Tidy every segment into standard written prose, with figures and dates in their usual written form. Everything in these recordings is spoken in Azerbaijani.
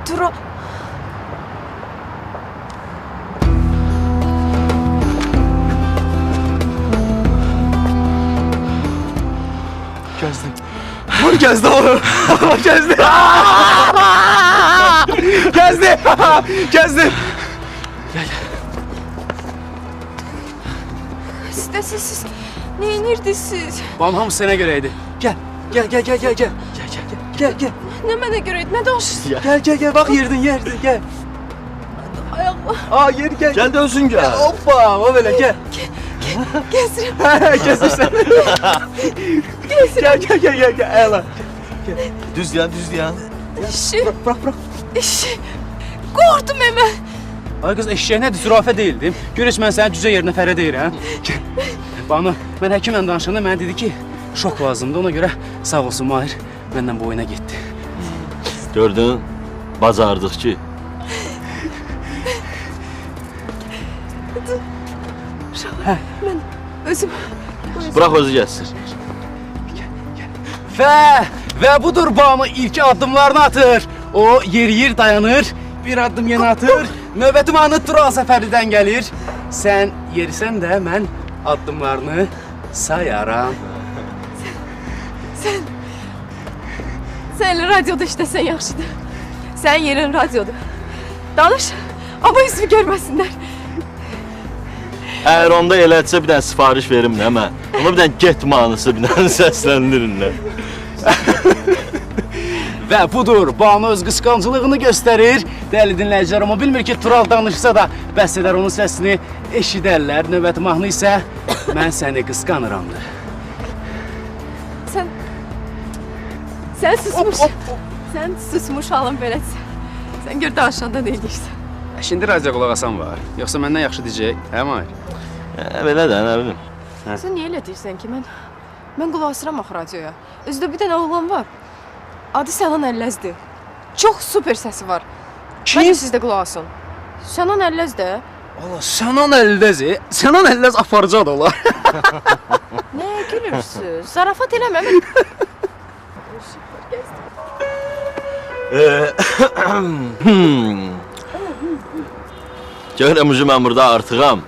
Tura... Gəzdim. Vur gəzdi oğlum. Gəzdi. Gəzdi. Gəzdi. Siz neyinirdiniz siz? Babam hamısı sənə görə idi. Gəl. Gəl. Gəl. Ne mənə görəydi, nə danışırsın? Gəl. Bax yerdin. Gəl. Ay Allah, Aa yer gəl. Gel de özün gel. Hoppa. O belə gəl. gəzirəm. Gəzirsən. Gəl. Əla. Düz yan. İşi, Bırak. işi. Qorxdum hemen. Ay qız eşeğe nədir? Zürafə deyildim. Görəş mən səni cüzə yerinə fərə deyirəm. Banu, mən həkimlə danışanda mənə dedi ki, şok lazımdı. Ona görə sağ olsun Mahir məndən bu oyuna getdi. Gördün, bacardıq ki. Mən özüm... Bırak özü gelsin. Və budur Banu ilk addımlarını atır. O yeriyir, dayanır. Bir addım yenə atır. Növbəti mahnı Tural Səfərlidən gəlir. Sən yerisən də mən addımlarını sayaram. Sən radyoda işləsən yaxşıdır. Sən yerin radyodur. Danış, ama yüzümü görməsinlər. Eğer onda elətsə bir dənə sifariş verim nə mən. Ona bir dənə get mahnısı bir dənə səsləndirin də. Və budur, Banu öz qısqancılığını göstərir. Dəyərli dinləyicilər, amma bilmir ki, Tural danışsa da bəs edər onun səsini eşidərlər. Növbəti mahnı isə mən səni qısqanıramdır. Sən susmuş. Sən susmuş halın belədir. Sən gör danışanda ne deyirsən. Şimdi radio qulaq asan var. Yoxsa məndən yaxşı deyəcək, hə Mahir? Belə də, nə bilim. Sən niyə elə deyirsən ki, mən qulaq asıram axı radioya. Özdə bir dənə oğlan var. Adı Sənan Əlləzdir. Çox super səsi var. Bence siz də qulaq asın. Sənan Əlləz də. Allah, Sənan Əlləzi. Sənan Əlləz aparıcı da olar. Nə gülürsünüz? Zarafat eləmə. Görürəm ucu mən burada artığam.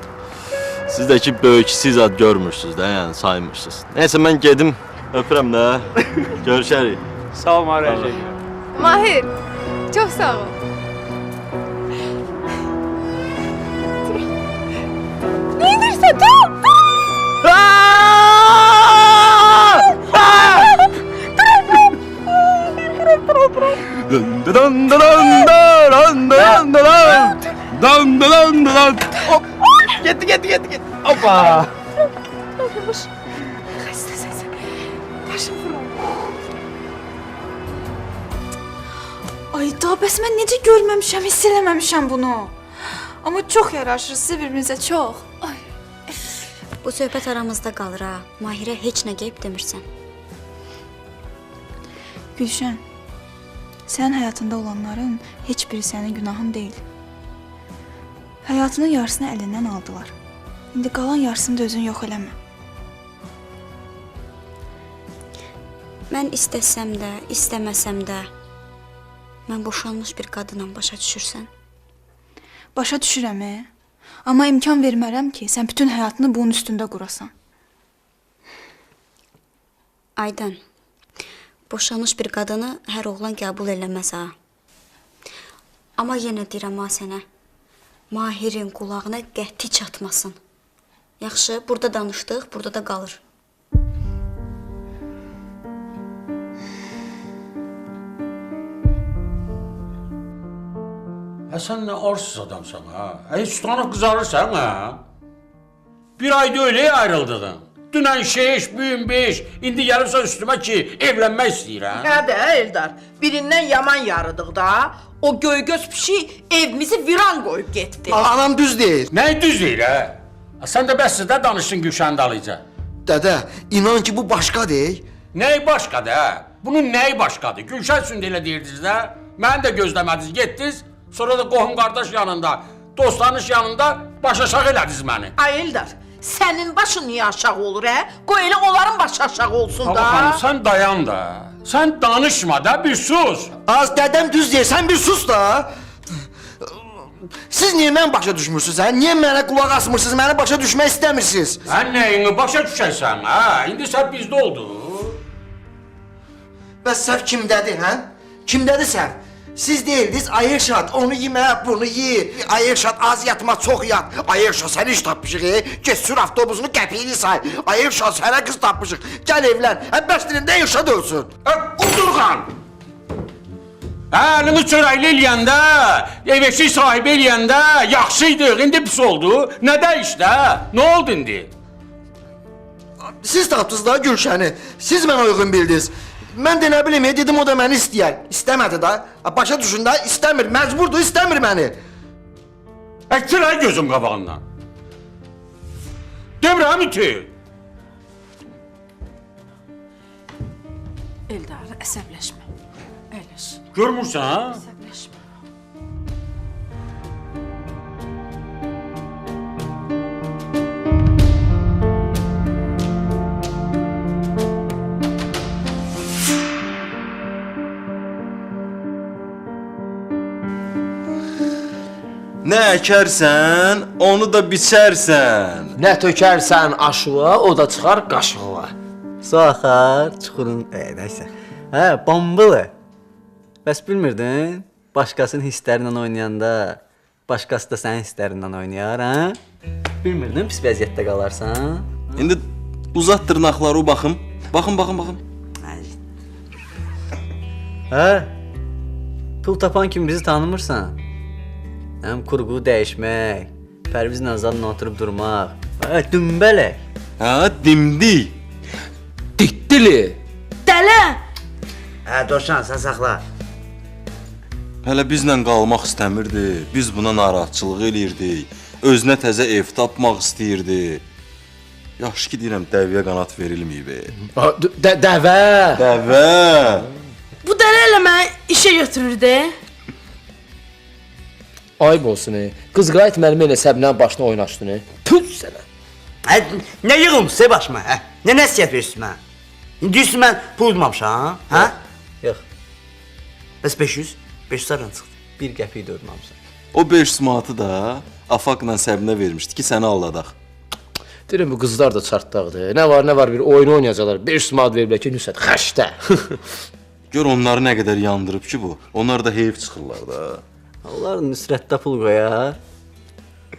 Siz də ki böyük siz ad görmüşsünüz də, yəni saymmışsınız. Neyse mən gedim, öpürəm də. Görüşərik. Sağ ol Mahir. Mahir, çox sağ ol. Ne edirsən? Hop. Gitti. Hoppa. Xəstəsən sən. Başım vuram. Ay da bəs mən necə görməmişəm, hiss eləməmişəm bunu. Amma çox yaraşırsınız bir-birinizə, çox. Ay. Bu söhbət aramızda qalır ha. Mahirə heç nə qeyb demirsən. Gülşən, sənin həyatında olanların heç biri sənin günahın deyil. Həyatının yarısını əlindən aldılar. İndi qalan yarısını da özün yox eləmə. Mən istəsəm də, istəməsəm də, mən boşanmış bir qadınam, başa düşürsən? Başa düşürəm, amma imkan vermərəm ki, sən bütün həyatını bunun üstündə qurasan. Aydan, boşanmış bir qadını hər oğlan qəbul eləməz ha. Amma yenə deyirəm ha sənə, Mahirin qulağına qəti çatmasın. Yaxşı, burada danışdıq, burada da qalır. Sən nə arsız adamsan ha? Heç tutanıb qızarırsan ha? Bir ayda öyle ayrıldığın. Dünən 5, bugün 5, indi gəlirsən üstümə ki, evlənmək istəyirəm. Hə də Eldar, birindən yaman yarıdıq da. O göygöz pişi evimizi viran qoyub getdi. Anam düz deyir. Nə düz deyir hə? Sən də bəs sizdə danışdın Gülşən Dalıca. Dədə, inan ki bu başqadır. Nəyi başqadır hə? Bunun nəyi başqadır? Gülşən üçün də elə deyirdiniz də. Məni də gözləmədiniz, getdiniz. Sonra da qohum qardaş yanında, dostlarınız yanında baş aşağı elədiniz məni. Ay Eldar, sənin başın niyə aşağı olur hə? Qoy elə onların başı aşağı olsun da. Xanım, sən dayan da. Sen danışma da bir sus. Az dədəm düz deyir, sən bir sus da. Siz niyə mən başa düşmürsünüz, hə? Niyə mənə qulaq asmırsınız, məni başa düşmək istəmirsiniz? Sen neyini başa düşersen ha? İndi sen bizde oldu. Bəs səhv kimdədir, hə? Kimdədir səhv? Siz deyildiniz, Ayırşad, onu yemə, bunu ye. Ayırşad, az yatma, çox yat. Ayırşad, sən iş tapmışıq, Geç sür avtobusunu, qəpiyini say. Ayırşad, sənə qız tapmışıq. Gəl evlən. Bəs dilində Ayırşad ölsün. Kudurgan! Elini çörəkli eləyəndə, ev-eşik sahibi eləyəndə yaxşıydı, indi pis oldu. Ne işte? Ne oldu indi? Siz tapdınız da Gülşəni. Siz mənə uyğun bildiniz. Mən də nə bilim, dedim o da məni istəyər. İstəmədi da. Başa düşün da, istəmir. Məcburdur, istəmir məni. Əktirək gözüm qabağından. Demirəm iti. Eldar, əsəbləşmə. Əyləş. Görmürsən ha? Əsəbləşmə. Nə əkərsən, onu da biçərsən. Nə tökərsən aşığa, o da çıxar qaşığa. Su axar, çuxurun... nəysə. Hə, bombalı. Bəs bilmirdin? Başqasının hisslərlə oynayanda, başqası da sənin hisslərindən oynayar, hə? Bilmirdin, pis vəziyyətdə qalarsan. İndi uzat dırnaqları baxım. Baxın. Hə? Pul tapan kimi bizi tanımırsan. Həm kurğu dəyişmək, Pərvizlə zadla oturub durmaq. Hə, dümbələk. Hə, dimdik. Dittili. Dələ! Hə, Dovşan, sən saxla. Hələ bizlə qalmaq istəmirdi. Biz buna narahatçılıq eləyirdik. Özünə təzə ev tapmaq istəyirdi. Yaxşı ki deyirəm, dəvəyə qanat verilməyib. Dəvə. Dəvə. Bu dələ elə məni işə götürürdü. Ayıb olsun, qız qayıt mənim elə Səbinənin başına oynaşdın. Tüz sənə. Hə, nə yığılmışsın başıma, hə? Nə nəsiyyət verirsin mənə? İndi deyirsən mən pul udmamışam, hə? Yox. Bəs 500? 500 hardan çıxdı? Bir qəpik də udmamışsan. O 500 manatı da Afaqla Səbinə vermişdi ki, səni aldadaq. Deyirəm, bu qızlar da çartdaqdır. Nə var bir oyun oynayacaqlar. 500 manat veriblər ki, nüsət xəşdə. Gör onları nə qədər yandırıb ki bu. Onlar da heyif çıxırlar da. Onlar nüsrətdə pul qoyar,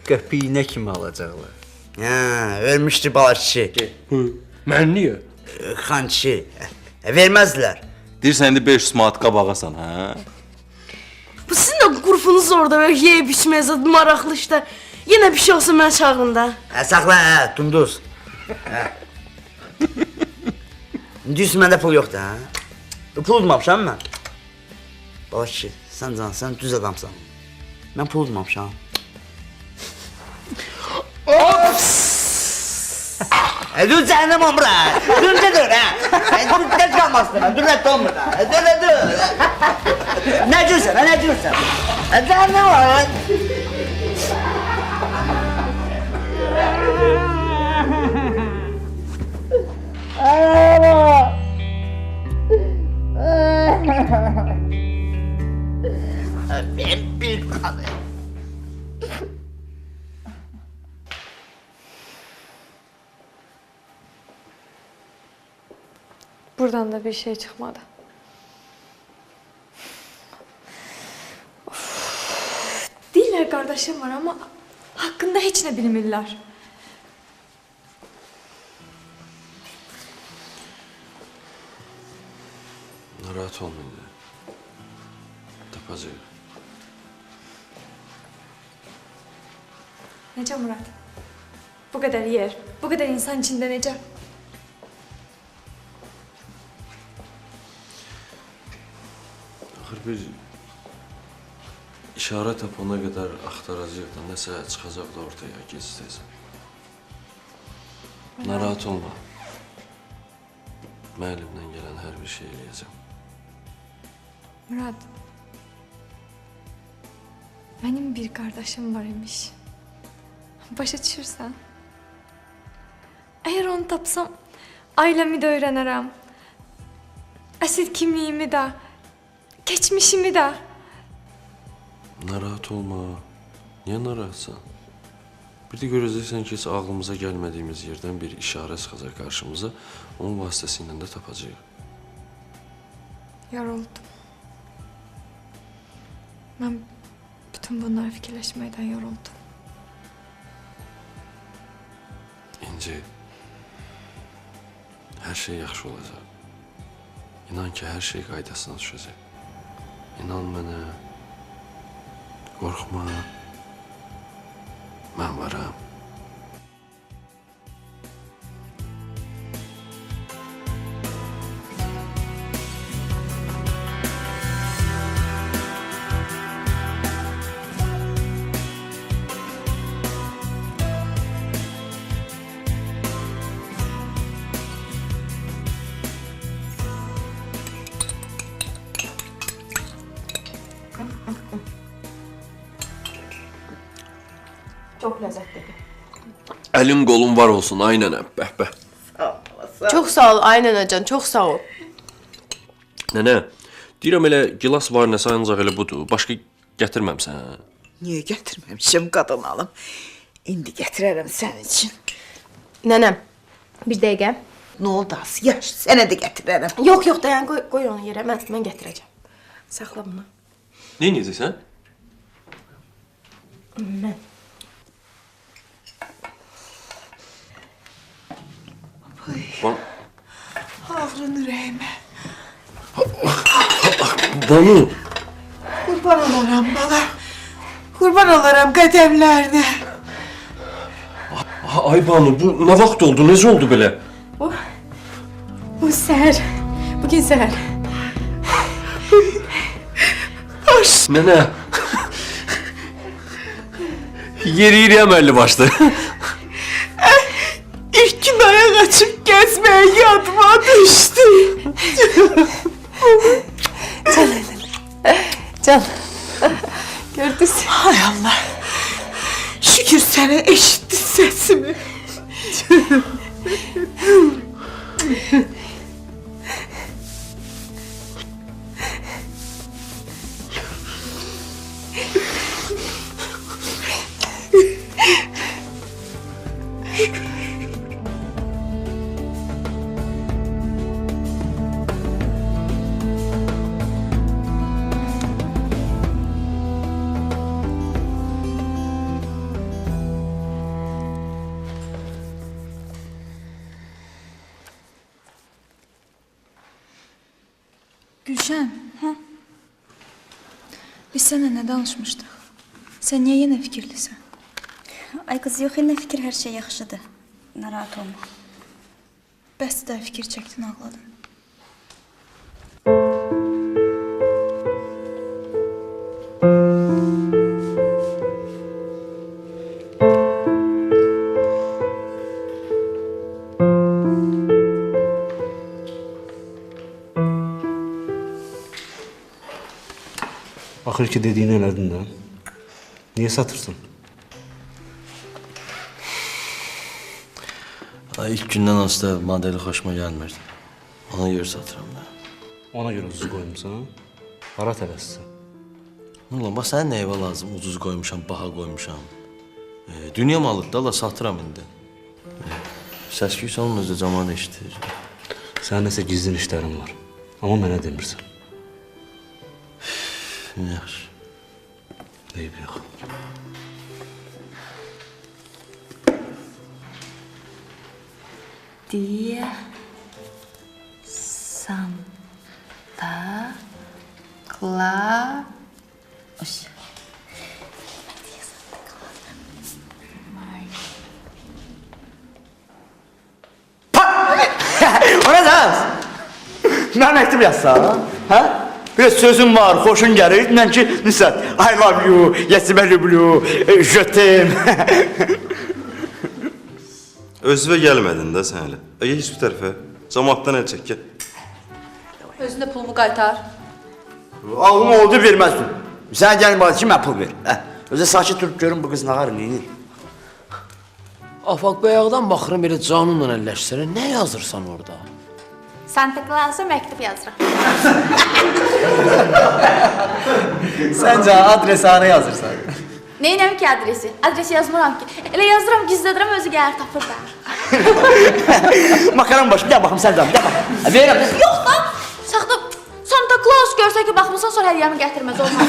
qəpiyinə kimi alacaqlar. Hə, vermişdi bala kişi. Mən niyə? Xan kişi. Verməzdilər. Deyirsən indi 500 manat qabağasan, hə? Bu sizin də qurfunuz orada böyle yeyib içməyə zad maraqlı işte. Yenə bir şey olsa mən çağırında. Hə, saxla, hə, dumduz. Hə. Deyirsən məndə pul yoxdur, hə? Pul udmamışam mən. Bala kişi, sən can, sən düz adamsan. Mən pul udmamışam. Ops! Dur cəhənnəm olmur, hə? Dur, hə? Dur, tək qalmasın, dur, rədd olmur, hə? Dur. Nə gülsən, hə, nə gülsən? Cəhənnəm var, Ben bir tane. Buradan da bir şey çıkmadı. Of. Deyirlər qardaşım var ama hakkında heç nə bilmirlər. Narahat olma indi. Tapacaq. Necə Murad? Bu qədər yer, bu qədər insan içində necə? Axır bir işarə tapana qədər axtaracaq da, nəsə çıxacaq da ortaya, gec-tez. Narahat olma. Mən əlimdən gələn hər bir şey eləyəcəm. Murad, benim bir kardeşim var imiş. Başa düşürsən? Eğer onu tapsam, ailemi de öğrenirim. Əsl kimliyimi də, keçmişimi də. Narahat olma. Niyə narahatsan? Bir də görəcəksən ki, heç ağlımıza gəlmədiyimiz yerdən bir işarə çıxacaq qarşımıza. Onun vasitəsilə də tapacağıq. Yoruldum. Mən bütün bunları fikirləşməkdən yoruldum. İnci, hər şey yaxşı olacaq. İnan ki, hər şey qaydasına düşəcək. İnan mənə. Qorxma. Mən varam. Çox ləzzətlidir. Əlin qolun var olsun, ay nənəm, bəh-bəh. Çox sağ ol, ay nənəcan, çox sağ ol. Nənə, deyirəm elə gilas var nəsə ancaq elə budur. Başqa gətirməmsən. Niyə gətirməmişəm qadın alım? İndi gətirərəm sənin üçün. Nənəm, bir dəqiqə. Nə oldu az? Yaş, sənə də gətirərəm. Yox, dayan, qoy onu yerə, mən gətirəcəm. Saxla bunu. Nə edəcəksən? Mən. Ağrın ürəyimə. Banu. Qurban olaram bala. Qurban olaram qədəmlərinə. Ay Banu, bu nə vaxt oldu, necə oldu belə? Bu səhər, bugün səhər. Nənə. Yeri əməlli başdı. İlk gün ayak açıp gezmeye yadıma düştü. Can, gördünüz. Hay Allah. Şükür sana eşittin sesimi. Gülşən, hə? Biz sənə nə danışmışdıq? Sən niyə yenə fikirlisən? Ay qız, yox, yenə fikir hər şey yaxşıdır. Narahat olma. Bəs də fikir çəkdin, ağladın. Axır ki dediyini elədin də. Niyə satırsın? İlk gündən asla modeli xoşuma gəlmirdi. Ona görə satıram da. Ona görə ucuz qoymuşsan. Hara tələssin? Ulan, bax sənin nəyivə lazım? Ucuz qoymuşam, baha qoymuşam. Dünya malıdır da, satıram indi. Səs-küy onun özü cəmanı eşitir. Sənin nəsə gizlin işlərin var. Amma mənə demirsən. Yaxşı. Deyib yox. Deyə Santa Claus. O ne dans? Mən məktub yazsam, hə? Biraz sözüm var, xoşun gəlir. Mən ki, Nüsət, I love you, yes, I love you, je t'aime. Özünə gəlmədin də sən hələ. Heç bir tərəfə. Cəmaatdan əl çək, gəl. Özünə pulumu qaytar. Ağlım oldu, verməzdim. Sən gəlin bana ki, mən pul ver. Özə sakit durub görün bu qız nağar neyini. Afaq bayaqdan baxıram elə canınla əlləşsənə. Nə yazırsan orada? Santa Clausa məktub yazıram. Səncə adres hara yazırsan? Neynəm ki adresi? Adresi yazmıram ki. Elə yazıram, gizlədirəm, özü gəlir tapır da. Makaron başı, bir daha baxım sən canım, bir daha baxım. Verirəm. Yox da, saxda Santa Claus görsə ki, baxmısan, sonra hədiyəmi gətirməz, olmaz.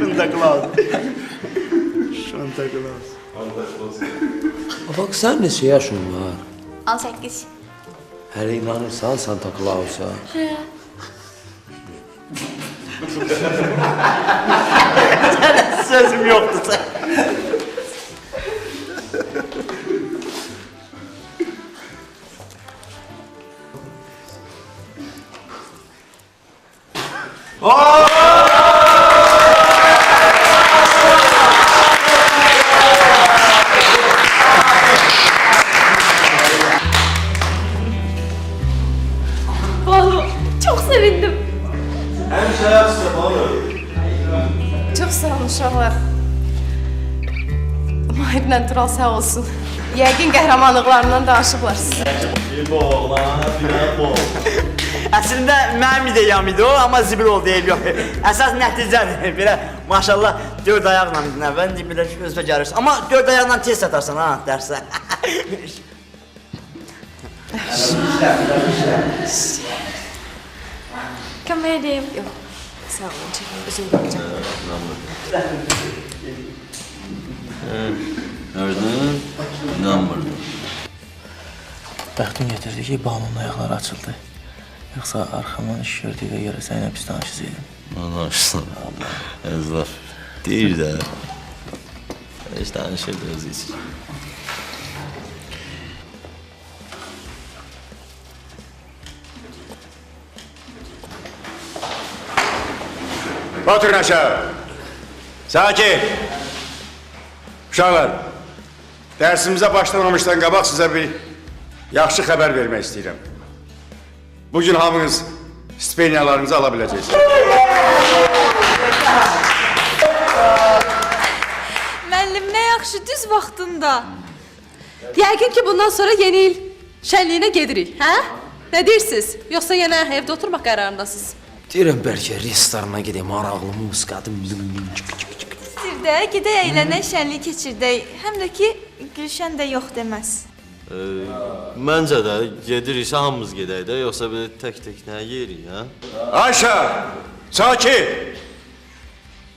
Santa Claus. Santa Claus. Bax, sən neçə yaşın var? 18. Hələ inanırsan Santa Clausa? Sözüm yoxdur sən. Çox sevindim. Çox sağ olun uşaqlar. Mahirlə Tural sağ olsun. Yəqin qəhrəmanlıqlarından danışıblar sizə. Əslində mənim ideyam idi o, amma zibil oldu, deyil yox. Əsas nəticədir, belə maşallah 4 ayaqla əvvəl belə özünə gəlirsən. Amma 4 ayaqla tez satarsan ha, dərsə. Kömək edeyim. Yox, sağ olun, çəkin, özüm baxacağım. Gördün? İnanmırdım. Bəxtin getirdi ki, Banunun ayaqları açıldı. Yoxsa arxamdan iş gördüyünə görə sənə pis danışsaydım. Danışsın. Əzlaf. Deyir də. Heç danışırdı özü üçün. Oturun aşağı. Sakin. Uşaqlar, dərsimizə başlamamışdan qabaq sizə bir yaxşı xəbər vermək istəyirəm. Bugün hamınız stipendiyalarınızı ala biləcəksiniz. Müəllim, nə yaxşı, düz vaxtında. Yəqin ki, bundan sonra yeni il şənliyinə gedirik, hə? Nə deyirsiniz? Yoxsa yenə evdə oturmaq qərarındasınız? Deyirəm bəlkə restorana gedək, maraqlı muskadım. Sirdə, gedək əylənək, şənlik keçirdək. Həm də ki, Gülşən də yox deməz. Məncə də gedirik, hamımız gedək də, yoxsa belə tək-tək nə yerik, hə? Ayşə, sakin.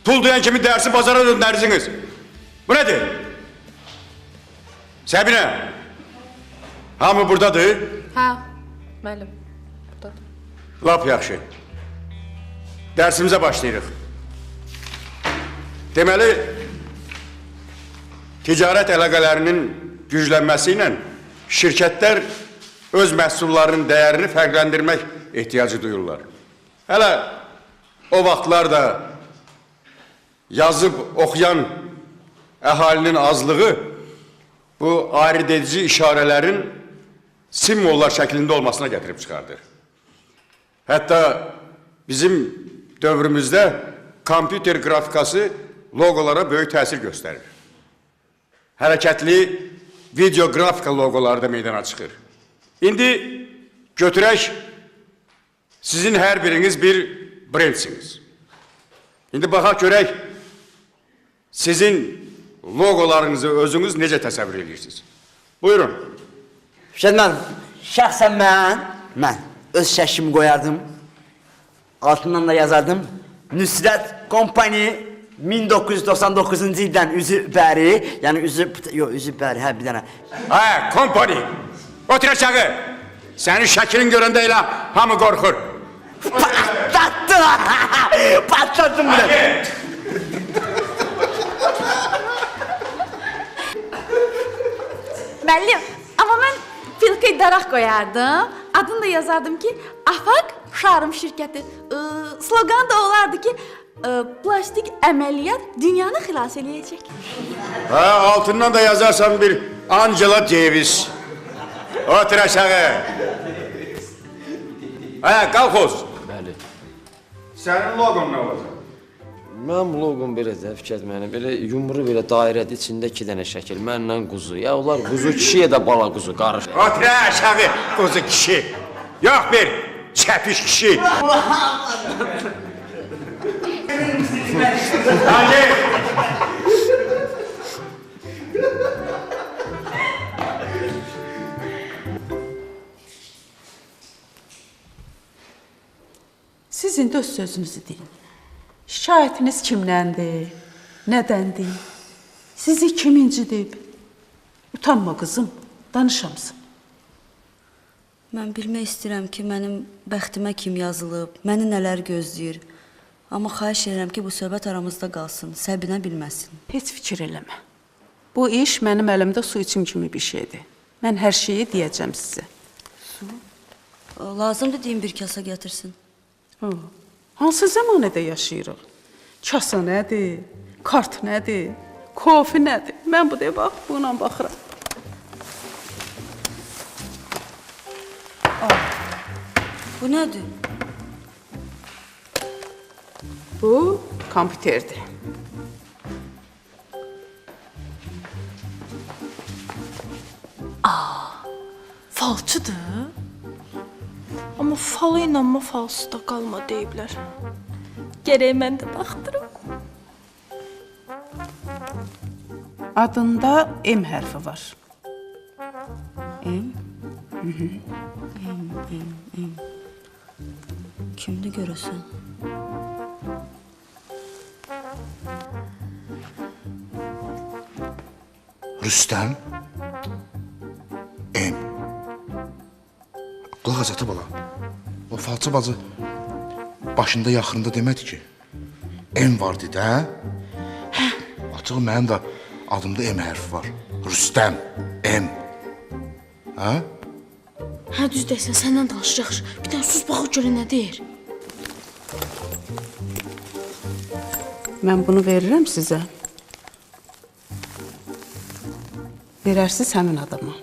Pul duyan kimi dərsi bazara döndərsiniz. Bu nədir? Səbinə, hamı buradadır? Hə, müəllim, buradadır. Lap yaxşı. Dərsimizə başlayırıq. Deməli, ticarət əlaqələrinin güclənməsi ilə şirkətlər öz məhsullarının dəyərini fərqləndirmək ehtiyacı duyurlar. Hələ o vaxtlar da yazıb oxuyan əhalinin azlığı bu ayırt edici işarələrin simvollar şəklində olmasına gətirib çıxardır. Hətta bizim dövrümüzdə kompüter qrafikası loqolara böyük təsir göstərir. Hərəkətli video qrafika loqoları da meydana çıxır. İndi götürək, sizin hər biriniz bir brendsiniz. İndi baxaq görək, sizin loqolarınızı özünüz necə təsəvvür edirsiniz? Buyurun. Şəxsən mən öz şəklimi qoyardım. Altından da yazardım. Nüsrət Company 1999-cu ildən üzü bəri, yəni üzü bəri, hə bir dənə. Hə, Company. Otur aşağı. Sənin şəklin görəndə elə hamı qorxur. Patlattın! Patlattın bunu. Müəllim, amma mən filkə daraq qoyardım. Adını da yazardım ki, Afaq Şarım şirkəti. Slogan da olardı ki, plastik əməliyyat dünyanı xilas eləyəcək. Hə, altından da yazarsan bir Angela Davis. Otur aşağı. Hə, qalxoz. Bəli. Sənin loqon nə olacaq? Mən bloqum belə də Fikret məni, belə yumru belə dairədə içində 2 dənə şəkil. Mənlə quzu. Ya onlar quzu kişiyə də bala quzu qarış. Otur aşağı quzu kişi. Yox bir çəpiş kişi. Hadi. Siz indi öz sözünüzü deyin. Şikayətiniz kimdəndir? Nədəndir? Sizi kim incidib? Utanma qızım, danışamsın. Mən bilmək istəyirəm ki, mənim bəxtimə kim yazılıb, məni nələr gözləyir. Amma xahiş edirəm ki, bu söhbət aramızda qalsın, Səbinə bilməsin. Heç fikir eləmə. Bu iş mənim əlimdə su içim kimi bir şeydir. Mən hər şeyi deyəcəm sizə. Lazımdır deyim bir kasa gətirsin. Hansı zəmanədə yaşayırıq? Kasa nədir? Kart nədir? Kofi nədir? Mən bu deyə bax, buna baxıram. Bu nədir? Bu kompüterdir. Falçıdır. Amma falı inanma falsı da qalma deyiblər. Gərək mən də baxdırım. Adında M hərfi var. M? M. Kimdir görəsən? Rüstəm? M. Qulaq as ata bala. O falçı bacı başında yaxınında demədi ki, M var dedi, hə? Açıq mənim də adımda M hərfi var. Rüstəm, M. Hə? Hə, düz deyirsən, səndən danışacaq. Bir dənə sus baxıb görə nə deyir. Mən bunu verirəm sizə. Verərsiz həmin adama.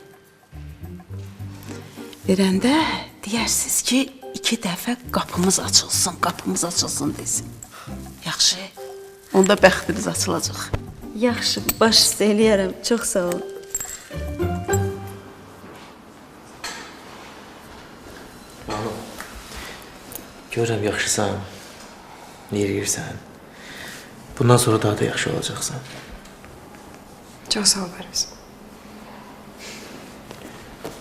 Verəndə deyərsiz ki, 2 dəfə qapımız açılsın desin. Yaxşı, onda bəxtiniz açılacaq. Yaxşı, baş üstə eləyərəm. Çox sağ ol. Görürəm yaxşısan, yeriyirsən. Bundan sonra daha da yaxşı olacaqsan. Çox sağ ol Pərviz.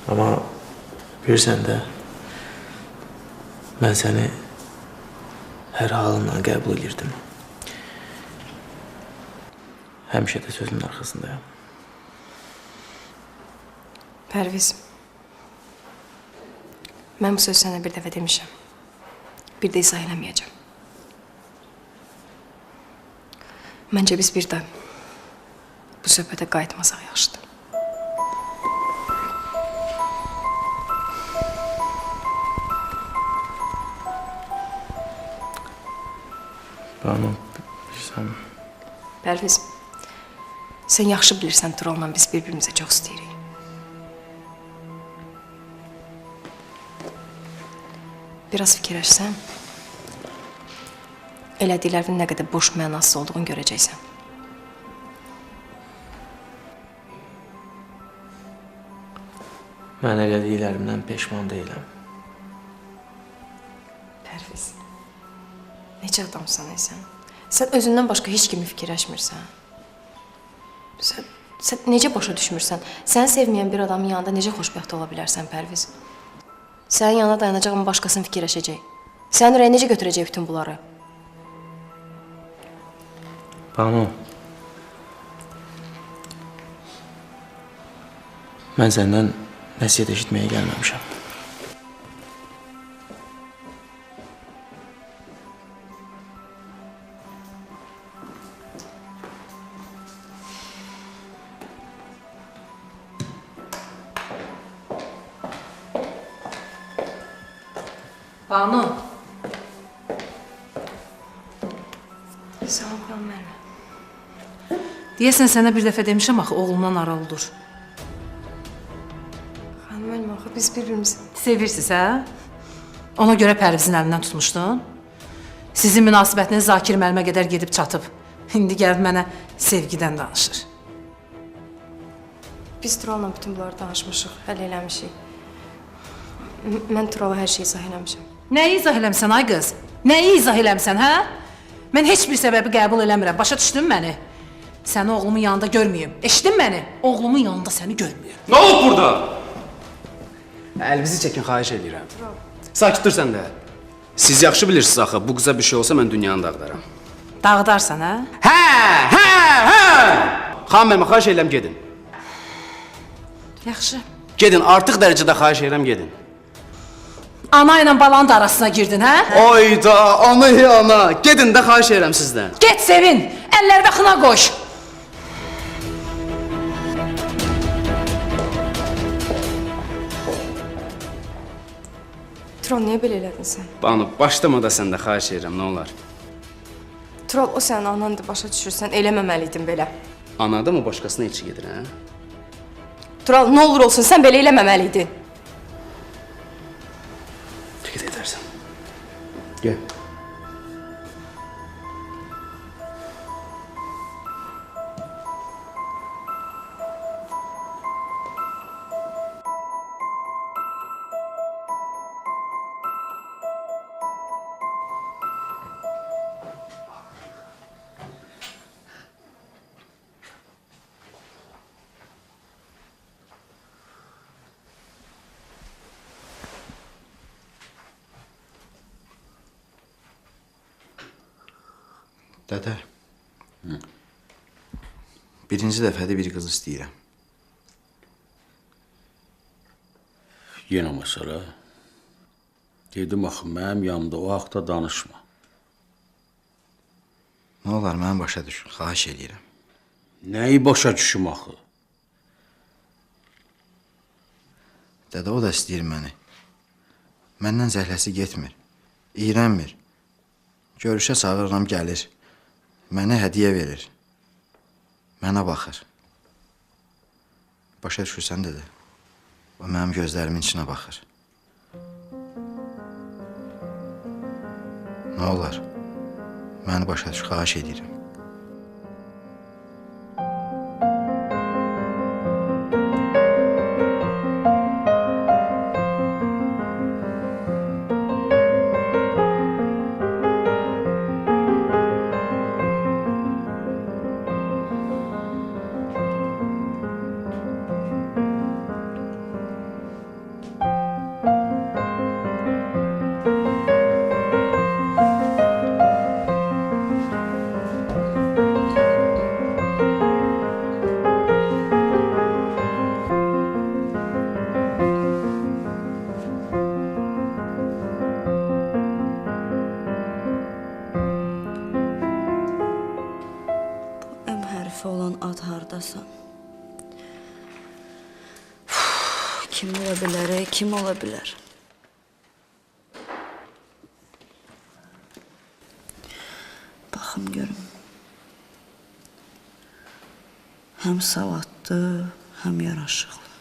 Amma bilirsən də, mən səni hər halınla qəbul edirdim. Həmişə də sözümün arxasındayım. Pərviz, mən bu söz sənə bir dəfə demişəm. Bir də izah eləməyəcəm. Məncə biz bir də bu söhbətə qayıtmasaq yaxşıdır. Banu, bilirsən... Pərviz, sən yaxşı bilirsən Tural'la biz bir-birimizə çox istəyirik. Biraz fikirləşsən, elədiklərinin nə qədər boş mənasız olduğunu görəcəksən. Mən elədiklərimdən peşman deyiləm. Pərviz, necə adamsan sən? Sən özündən başqa heç kimi fikirləşmirsən. Sən necə başa düşmürsən? Səni sevməyən bir adamın yanında necə xoşbəxt ola bilərsən, Pərviz? Sənin yanına dayanacaq ama başqasını fikirləşəcək. Sənin ürəyə necə götürəcək bütün bunları? Banu, mən səndən nəsiyyət eşitməyə gəlməmişəm. Banu. Sağ ol, xanım Mərvə. Deyəsən sənə bir dəfə demişəm axı, oğlumdan aralı dur. Xanım Mərvə, biz bir-birimizi... Sevirsiz, hə? Ona görə Pərvizin əlindən tutmuşdun. Sizin münasibətiniz Zakir müəllimə qədər gedib çatıb. İndi gəlib mənə sevgidən danışır. Biz Tural'la bütün bunları danışmışıq, həll eləmişik. Mən Tural'a hər şeyi izah eləmişəm. Nəyi izah eləmsən ay qız? Nəyi izah eləmsən, hə? Mən heç bir səbəbi qəbul eləmirəm. Başa düşdün məni? Səni oğlumun yanında görməyim. Eşitdin məni? Oğlumun yanında səni görməyim. Nə olub burada? Əlinizi çəkin, xahiş edirəm. Sakit dur sən də. Siz yaxşı bilirsiniz axı, bu qıza bir şey olsa mən dünyanı dağıdaram. Dağıdarsan, hə? Hə! Xanım mənim, xahiş edirəm, gedin. Yaxşı. Gedin, artıq dərəcədə xahiş edirəm, gedin. Ana ilə balanın da arasına girdin, hə? Oyda, ana ana, gedin də xahiş edirəm sizdən. Get sevin, əlləri baxına qoş. Tural, niyə belə elədin sən? Banu, başlama da sən də xahiş edirəm, nə olar? Tural, o sənin anandır, başa düşürsən, eləməməliydin belə. Ana da mı başqasına içi gedir, hə? Tural, nə olur olsun, sən belə eləməməliydin. Fikir edərsən. Gəl. Dədə, birinci dəfədir bir qız istəyirəm. Yenə məsələ. Dedim axı, mənim yanımda o haqda danışma. Nə olar, mənə başa düş, xahiş edirəm. Nəyi başa düşüm axı? Dədə, o da istəyir məni. Məndən zəhləsi getmir, iyrənmir. Görüşə çağırıram, gəlir. Mənə hədiyyə verir. Mənə baxır. Başa düşürsən, dədə? O mənim gözlərimin içinə baxır. Nə olar? Məni başa düş, xahiş edirəm. Olan ad hardasan? Kim ola bilər, kim ola bilər? Baxım görüm. Həm savadlı, həm yaraşıqlı.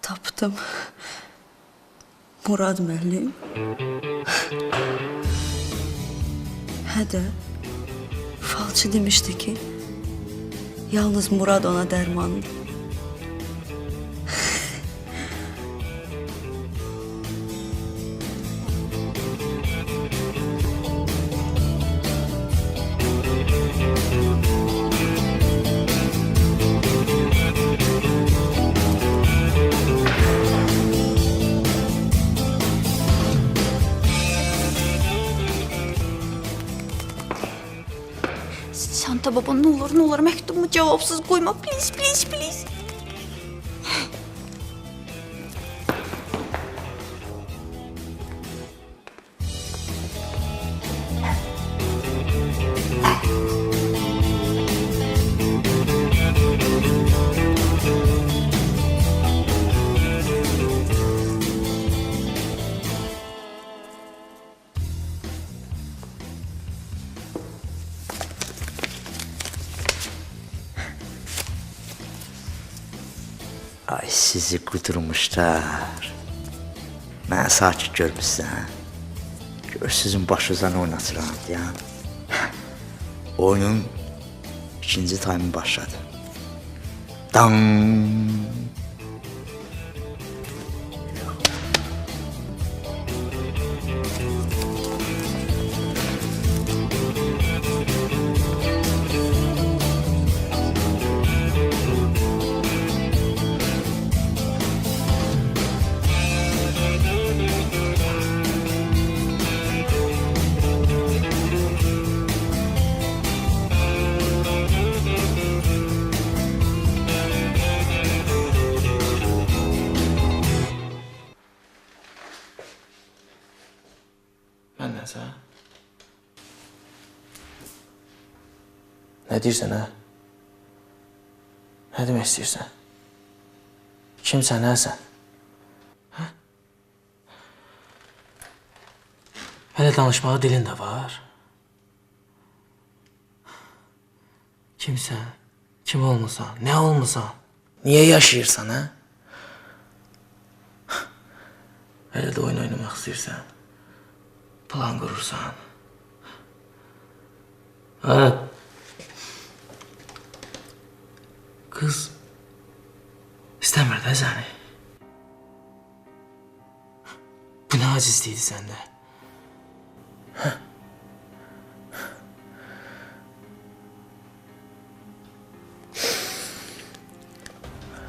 Tapdım. Murad müəllim. Hə də, falçı demişdi ki, yalnız Murad ona dərmandır. Santa baba, ne olur məktubumu cavabsız qoyma, please. Ay sizi qudurmuşlar. Mən sakit görmüşsən. Gör sizin başınızdan oynatıram deyəm. Oyunun ikinci tayımı başladı. Dan. Məndən sən? Nə deyirsən, hə? Nə demək istəyirsən? Kimsən, nəsən? Hə? Hələ danışmağa dilin də var. Kimsən? Kim olmusan? Nə olmusan? Niyə yaşayırsan, hə? Hələ də oyun oynamaq istəyirsən. Plan qurursan. Hə? Qız istəmir də səni. Bu nə acizliyidir səndə? Hə?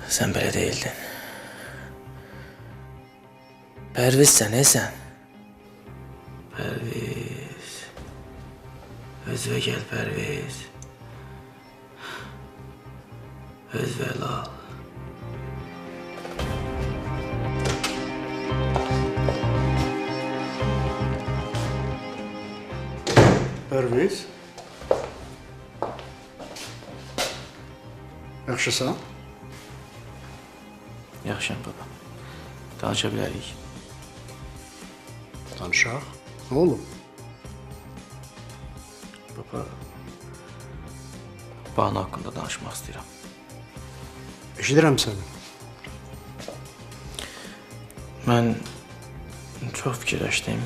Sən belə deyildin. Pərvizsən, sən? Pərviz. Özvə gəl, Pərviz. Özvə lal. Pərviz. Yaxşısan? Yaxşıyam, baba. Danışa bilərik. Danışaq. Nə olub? Baba, Banu haqqında danışmaq istəyirəm. Eşidirəm səni. Mən çox fikirləşdim.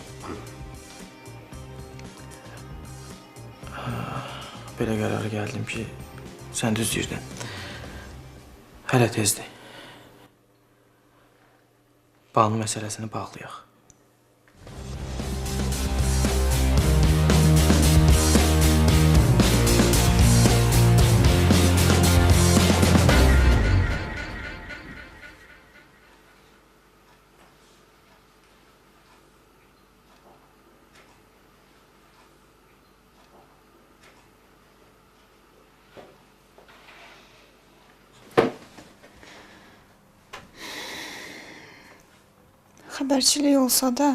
Belə qərara gəldim ki, sən düz deyirdin. Hələ tezdir. Banu məsələsini bağlayaq. Xəbərçilik olsa da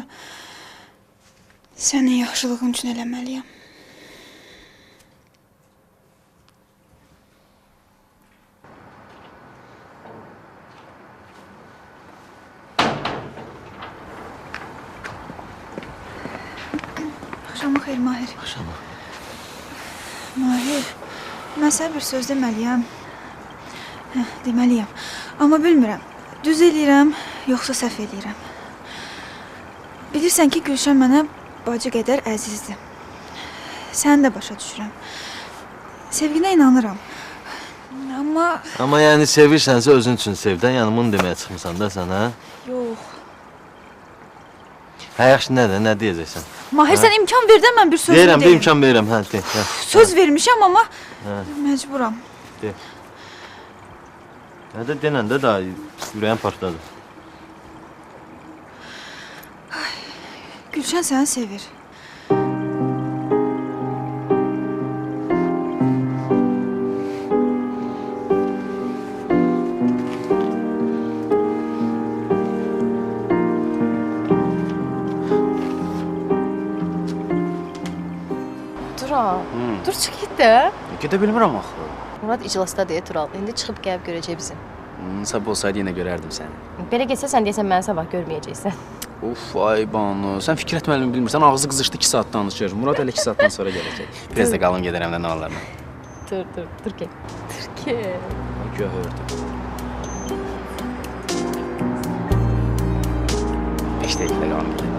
sənin yaxşılığın üçün eləməliyəm. Axşamın xeyir, Mahir. Axşamın. Mahir, mən sənə bir söz deməliyəm. Deməliyəm. Amma bilmirəm, düz eləyirəm, yoxsa səhv eləyirəm. Bilirsən ki, Gülşən mənə bacı qədər əzizdir. Səni də başa düşürəm. Sevginə inanıram. Amma yəni sevirsənsə özün üçün sevdən, yəni bunu deməyə çıxmısan da sən, hə? yox. Hə, yaxşı, nə deyəcəksən? Mahir, sən imkan ver də mən bir sözünü Deyirəm, bir deyim. imkan verirəm, hə, de. Söz vermişəm, amma məcburam. De. Nə də denən də daha ürəyim partladı. Gülşən səni sevir. Tural, dur çıx get də. Gedə bilmirəm axı. Murad iclasda deyə Tural. İndi çıxıb gəlib görəcək bizi. Sabah olsaydı yenə görərdim səni. Belə getsə sən deyəsən məni sabah görməyəcəksən. Uf, ay Banu, sən fikir etməliyim bilmirsən. Ağzı qızışdı 2 saat danışır. Murad elə 2 saatdan sonra gələcək. Biraz da qalım gedərəm də nə olar. Dur get. Dur get. Gör. 5 dəqiqə qaldı.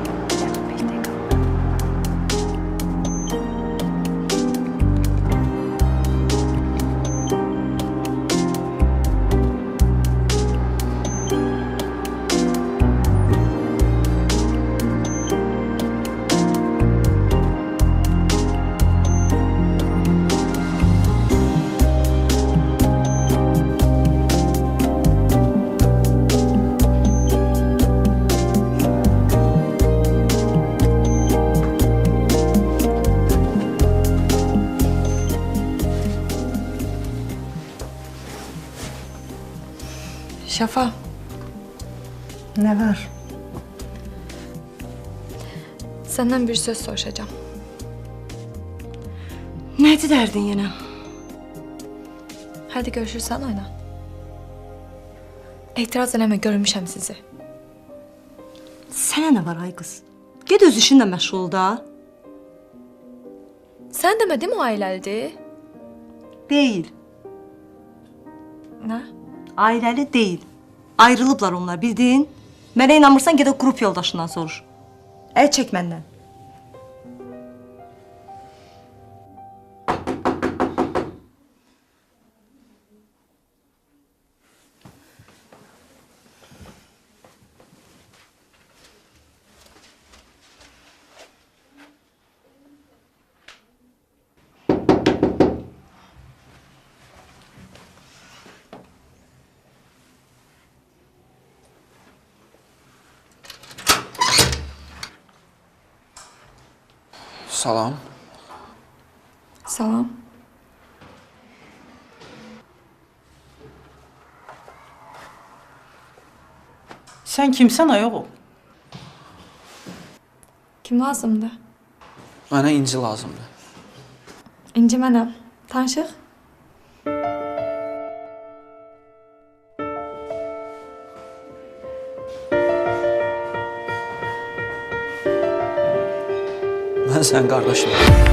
Şafa, Nə var? səndən bir söz soruşacağam. Nədir dərdin yenə? Hadi görüşürsən oyna. Etiraz eləmə, görmüşəm sizi. Sənə nə var ay qız? Get öz işinlə məşğul ol da. Sən demədin o ailəlidir? Deyil. Nə? Ailəli deyil. Ayrılıblar onlar, bildin? Mənə inanmırsan, get o qrup yoldaşından soruş. Əl çək məndən. Salam. Salam. Sən kimsən ay oğul? Kim lazımdır? Mənə İnci lazımdır. İnci mənəm. Tanışıq? Mən sənin qardaşım.